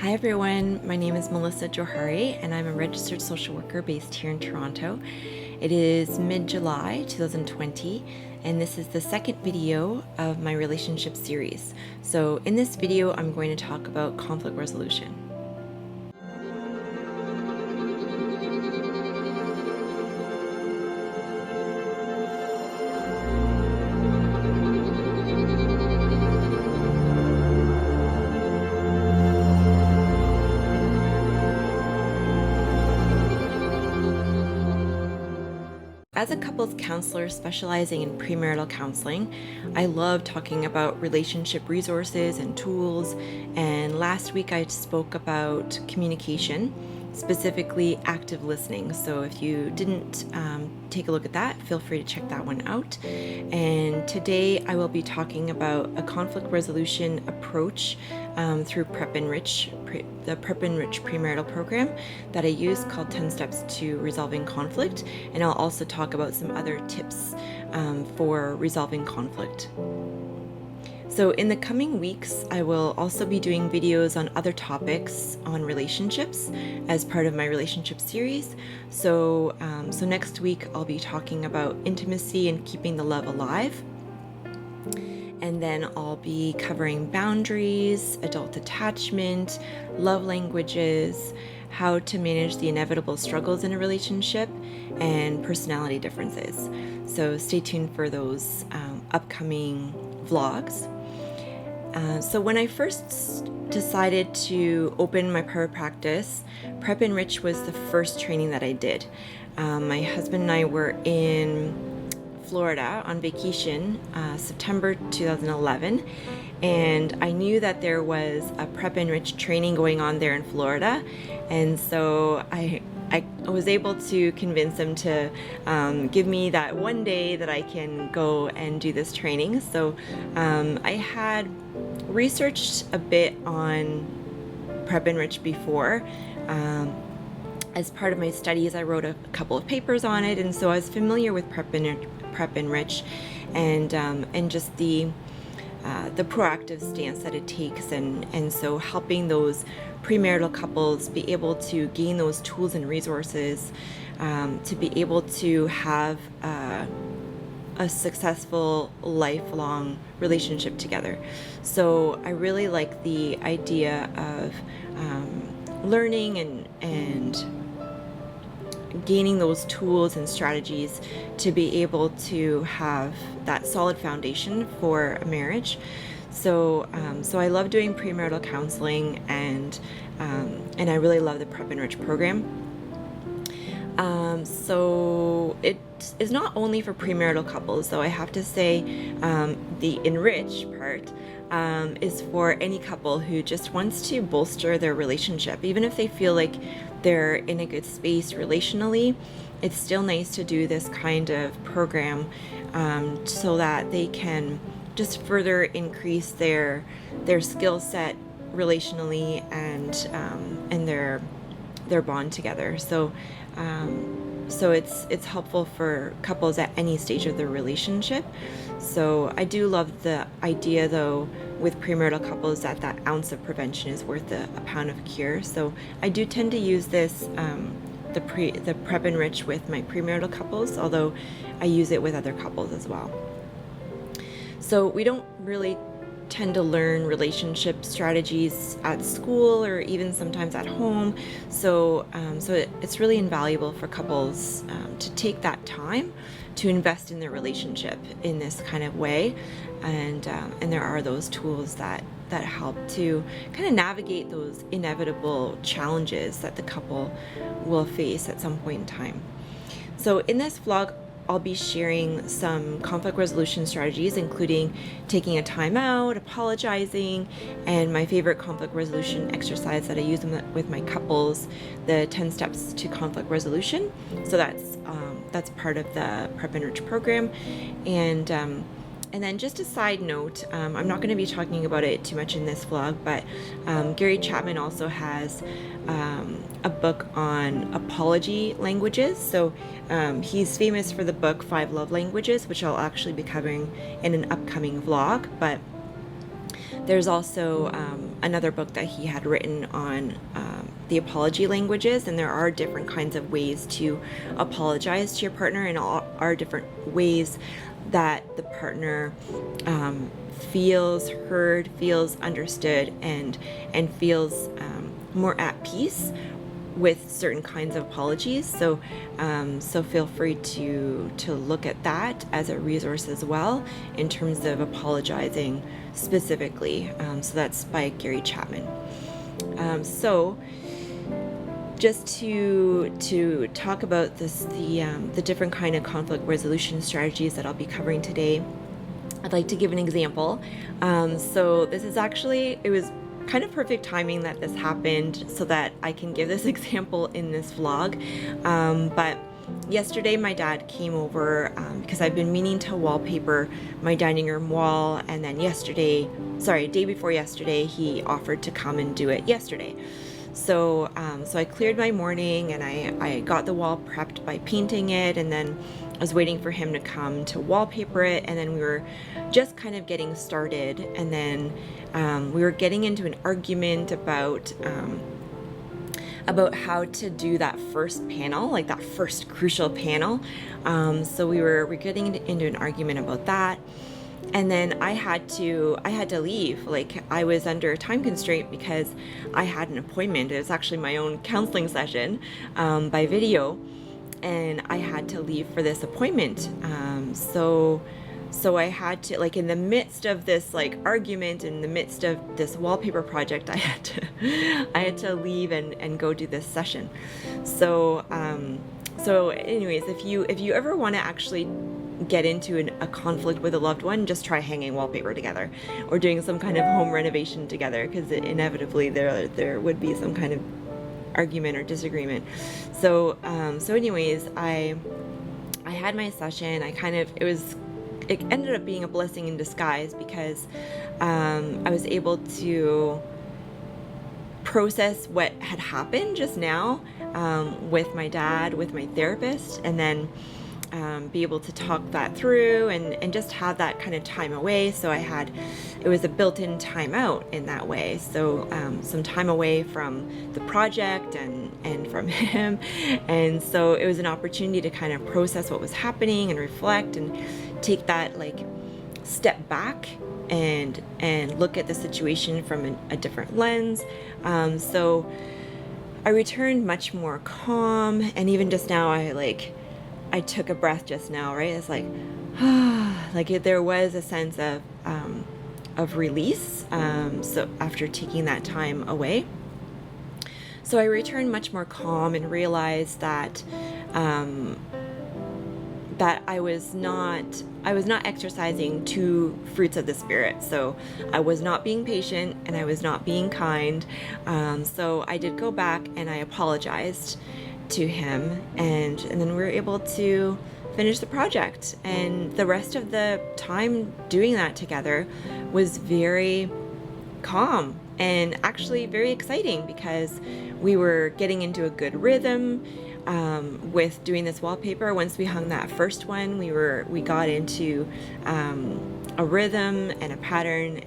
Hi everyone, my name is Melissa Johari and I'm a registered social worker based here in Toronto. It is mid-July 2020 and this is the second video of my relationship series. So in this video I'm going to talk about conflict resolution. As a couples counselor specializing in premarital counseling, I love talking about relationship resources and tools, and last week I spoke about communication, specifically active listening. So if you didn't take a look at that, feel free to check that one out. And today I will be talking about a conflict resolution approach through the Prep Enrich premarital program that I use called 10 Steps to Resolving Conflict. And I'll also talk about some other tips for resolving conflict. So in the coming weeks, I will also be doing videos on other topics on relationships as part of my relationship series. So next week I'll be talking about intimacy and keeping the love alive. And then I'll be covering boundaries, adult attachment, love languages, how to manage the inevitable struggles in a relationship, and personality differences. So stay tuned for those upcoming vlogs. So when I first decided to open my private practice, Prep Enrich was the first training that I did. My husband and I were in Florida on vacation, September 2011, and I knew that there was a Prep Enrich training going on there in Florida, and so I was able to convince him to give me that one day that I can go and do this training. So I had researched a bit on Prep Enrich before. As part of my studies, I wrote a couple of papers on it, and so I was familiar with Prep Enrich and just the proactive stance that it takes, and so helping those premarital couples be able to gain those tools and resources to be able to have a successful lifelong relationship together. So I really like the idea of learning and gaining those tools and strategies to be able to have that solid foundation for a marriage. So I love doing premarital counseling, and I really love the Prep Enrich program. So it is not only for premarital couples, though I have to say the enrich part is for any couple who just wants to bolster their relationship. Even if they feel like they're in a good space relationally, it's still nice to do this kind of program so that they can just further increase their skill set relationally and their bond together. So it's helpful for couples at any stage of their relationship. So I do love the idea, though, with premarital couples that ounce of prevention is worth a pound of cure. So I do tend to use this the Prep Enrich with my premarital couples, although I use it with other couples as well. So we don't really tend to learn relationship strategies at school or even sometimes at home. So it's really invaluable for couples to take that time to invest in their relationship in this kind of way. And there are those tools that help to kind of navigate those inevitable challenges that the couple will face at some point in time. So in this vlog, I'll be sharing some conflict resolution strategies, including taking a time out, apologizing, and my favorite conflict resolution exercise that I use with my couples, the 10 steps to conflict resolution. So that's part of the Prep Enrich program. And then just a side note, I'm not going to be talking about it too much in this vlog, but Gary Chapman also has a book on apology languages. So he's famous for the book 5 Love Languages, which I'll actually be covering in an upcoming vlog. But There's also another book that he had written on the apology languages, and there are different kinds of ways to apologize to your partner, and all are different ways that the partner feels heard, feels understood, and feels more at peace with certain kinds of apologies. So feel free to look at that as a resource as well in terms of apologizing specifically. So that's by Gary Chapman. So just to talk about the different kind of conflict resolution strategies that I'll be covering today, I'd like to give an example. So this is actually, it was kind of perfect timing that this happened so that I can give this example in this vlog. But yesterday my dad came over because I've been meaning to wallpaper my dining room wall, and then day before yesterday, he offered to come and do it yesterday. So I cleared my morning and I got the wall prepped by painting it, and then I was waiting for him to come to wallpaper it, and then we were just kind of getting started, and then we were getting into an argument about how to do that first panel, like that first crucial panel. So we were getting into an argument about that. And then I had to leave. Like, I was under a time constraint because I had an appointment. It was actually my own counseling session by video, and I had to leave for this appointment. So I had to, like, in the midst of this like argument, in the midst of this wallpaper project, I had to leave and go do this session. So anyways, if you ever want to actually get into a conflict with a loved one, just try hanging wallpaper together or doing some kind of home renovation together, because inevitably there would be some kind of argument or disagreement. So anyways, I had my session. It ended up being a blessing in disguise because I was able to process what had happened just now with my dad, with my therapist, and then be able to talk that through and just have that kind of time away. So it was a built-in time out in that way. So some time away from the project and from him. And so it was an opportunity to kind of process what was happening and reflect and take that like step back and look at the situation from a different lens. So I returned much more calm, and even just now I took a breath just now, right? It's like, there was a sense of release. So after taking that time away, so I returned much more calm and realized that I was not exercising two fruits of the Spirit. So I was not being patient and I was not being kind. So I did go back and I apologized to him, and then we were able to finish the project. And the rest of the time doing that together was very calm and actually very exciting, because we were getting into a good rhythm with doing this wallpaper. Once we hung that first one, we got into a rhythm and a pattern,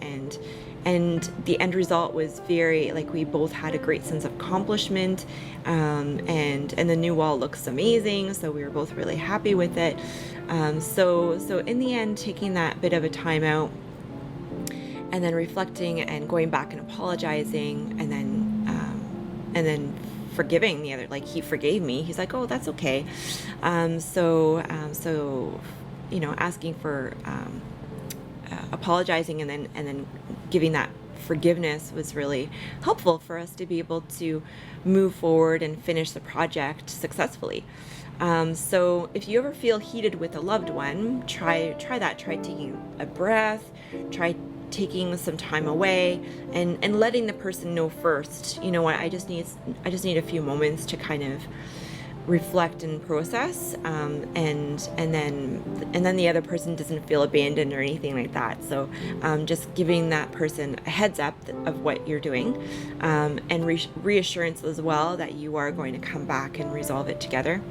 and the end result was very, like, we both had a great sense of accomplishment, and the new wall looks amazing, so we were both really happy with it. So in the end, taking that bit of a time out and then reflecting and going back and apologizing, and then forgiving the other, like, he forgave me. He's like, oh, that's okay. So asking for apologizing and then giving that forgiveness was really helpful for us to be able to move forward and finish the project successfully. So if you ever feel heated with a loved one, try that. Try taking a breath, try taking some time away and letting the person know first, you know what, I just need a few moments to kind of reflect and process, and then the other person doesn't feel abandoned or anything like that. So just giving that person a heads up of what you're doing, and reassurance as well that you are going to come back and resolve it together.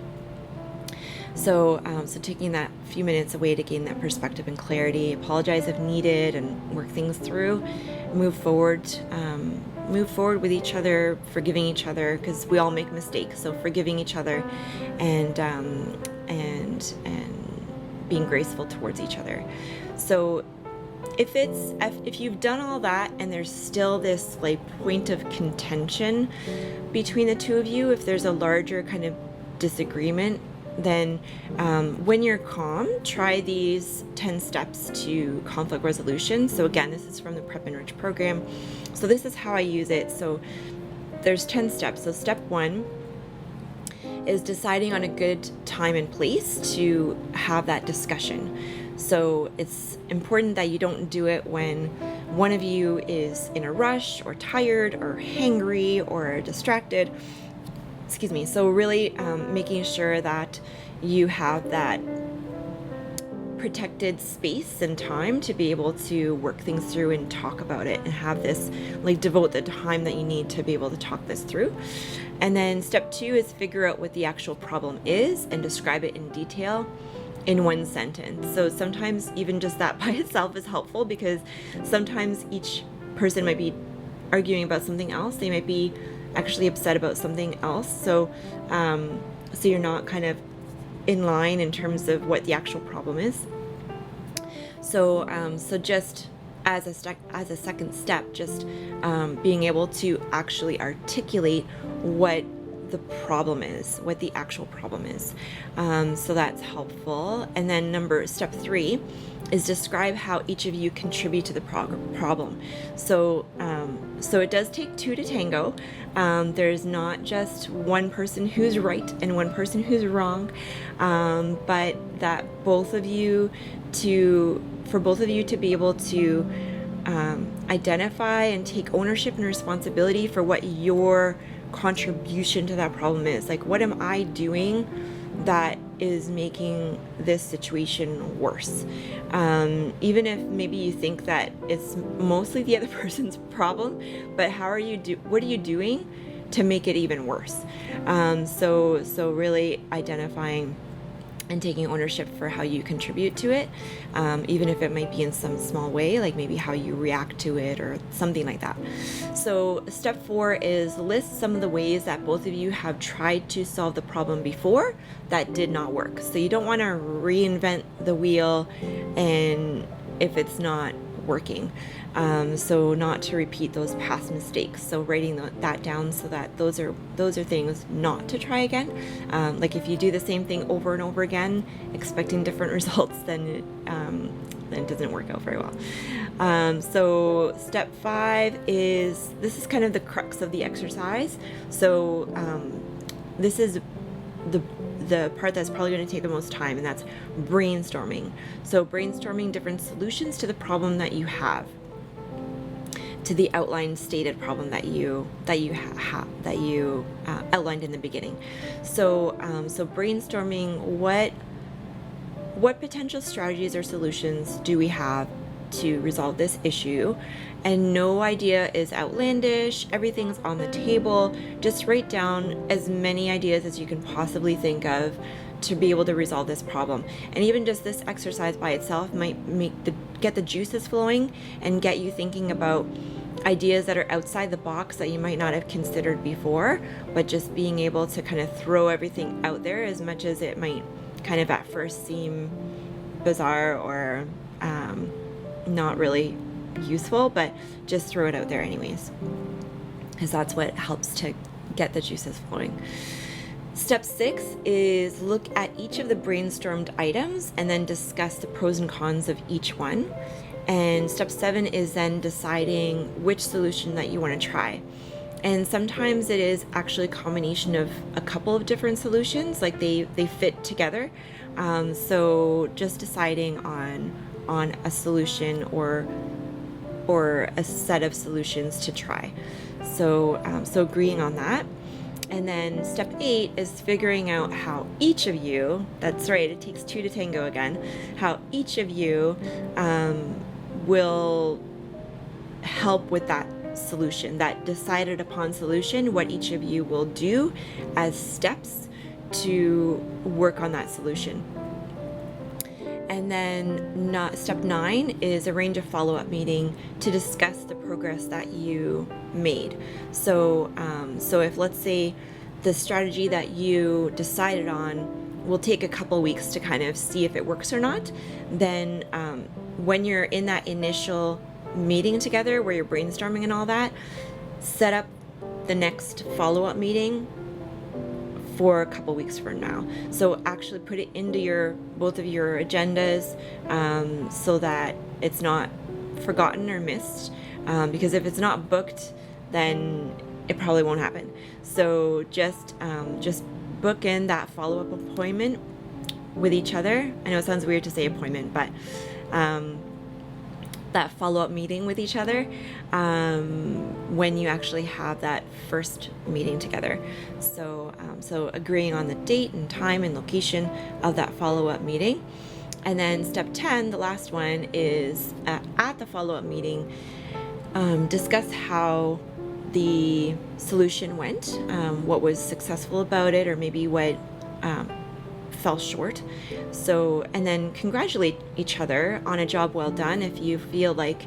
So taking that few minutes away to gain that perspective and clarity, apologize if needed, and work things through, move forward, with each other, forgiving each other, because we all make mistakes. So forgiving each other, and being graceful towards each other. So if you've done all that and there's still this like point of contention between the two of you, if there's a larger kind of disagreement, then when you're calm, try these 10 steps to conflict resolution. So again, this is from the Prep Enrich program. So this is how I use it. So there's 10 steps. So step 1 is deciding on a good time and place to have that discussion. So it's important that you don't do it when one of you is in a rush or tired or hangry or distracted. Excuse me. So really making sure that you have that protected space and time to be able to work things through and talk about it, and have this, like, devote the time that you need to be able to talk this through. And then step 2 is figure out what the actual problem is and describe it in detail in one sentence. So sometimes even just that by itself is helpful, because sometimes each person might be arguing about something else. They might be actually upset about something else. So so you're not kind of in line in terms of what the actual problem is. So so just as a second step, just being able to actually articulate what the problem is, what the actual problem is. So that's helpful. And then step 3 is describe how each of you contribute to the problem. So so it does take 2 to tango. There's not just one person who's right and one person who's wrong, but that both of you to be able to identify and take ownership and responsibility for what your contribution to that problem is. Like, what am I doing that is making this situation worse? Even if maybe you think that it's mostly the other person's problem, but what are you doing to make it even worse? So really identifying and taking ownership for how you contribute to it, even if it might be in some small way, like maybe how you react to it or something like that. So step 4 is list some of the ways that both of you have tried to solve the problem before that did not work. So you don't want to reinvent the wheel and if it's not working. So not to repeat those past mistakes. So writing that down so that those are things not to try again. Like if you do the same thing over and over again, expecting different results, then it doesn't work out very well. So step 5 this is kind of the crux of the exercise. So this is the part that's probably going to take the most time, and that's brainstorming. So brainstorming different solutions to the problem that you have, to the outlined stated problem that you outlined in the beginning. So so brainstorming what potential strategies or solutions do we have to resolve this issue, and no idea is outlandish. Everything's on the table. Just write down as many ideas as you can possibly think of to be able to resolve this problem. And even just this exercise by itself might get the juices flowing and get you thinking about ideas that are outside the box that you might not have considered before. But just being able to kind of throw everything out there, as much as it might kind of at first seem bizarre or not really useful, but just throw it out there anyways, because that's what helps to get the juices flowing. Step 6 is look at each of the brainstormed items and then discuss the pros and cons of each one. And step 7 is then deciding which solution that you want to try. And sometimes it is actually a combination of a couple of different solutions, like they fit together. So just deciding on a solution or a set of solutions to try. So agreeing on that. And then step 8 is figuring out how each of you, that's right, it takes 2 to tango again, how each of you will help with that solution, that decided upon solution, what each of you will do as steps to work on that solution. And then step 9 is arrange a follow-up meeting to discuss the progress that you made. So, so if, let's say, the strategy that you decided on will take a couple weeks to kind of see if it works or not, then when you're in that initial meeting together where you're brainstorming and all that, set up the next follow-up meeting for a couple weeks from now. So actually put it into both of your agendas, so that it's not forgotten or missed, because if it's not booked, then it probably won't happen. So just book in that follow-up appointment with each other. I know it sounds weird to say appointment, but that follow-up meeting with each other when you actually have that first meeting together. So, so agreeing on the date and time and location of that follow-up meeting. And then step 10, the last one, is at the follow-up meeting, discuss how the solution went, what was successful about it, or maybe what fell short. So, and then congratulate each other on a job well done. If you feel like,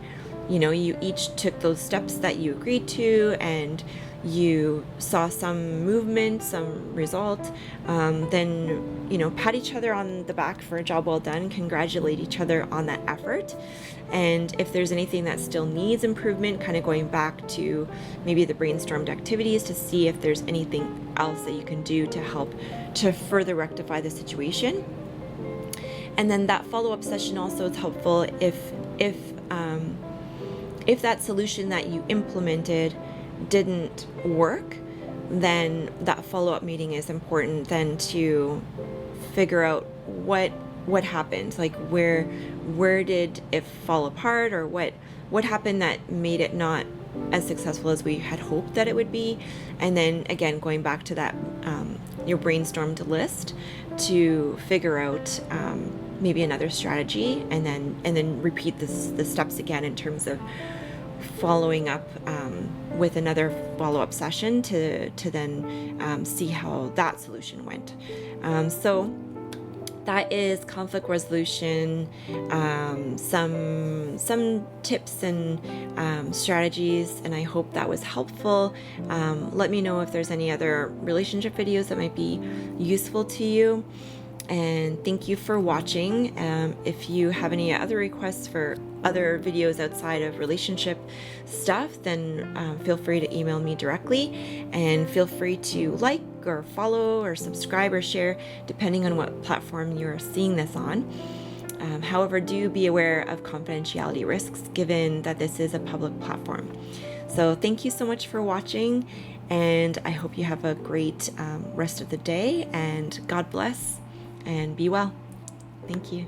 you each took those steps that you agreed to and you saw some movement, some result, then, pat each other on the back for a job well done, congratulate each other on that effort. And if there's anything that still needs improvement, kind of going back to maybe the brainstormed activities to see if there's anything else that you can do to help to further rectify the situation. And then that follow-up session also is helpful if that solution that you implemented didn't work, then that follow-up meeting is important then to figure out what happened, like where did it fall apart, or what happened that made it not as successful as we had hoped that it would be. And then again, going back to that your brainstormed list to figure out maybe another strategy, and then repeat the steps again in terms of following up with another follow-up session to then see how that solution went. So that is conflict resolution, some tips and strategies, and I hope that was helpful. Let me know if there's any other relationship videos that might be useful to you. And thank you for watching. If you have any other requests for other videos outside of relationship stuff, then feel free to email me directly, and feel free to like or follow or subscribe or share depending on what platform you're seeing this on. However, do be aware of confidentiality risks given that this is a public platform. So thank you so much for watching, and I hope you have a great rest of the day, and God bless and be well. Thank you.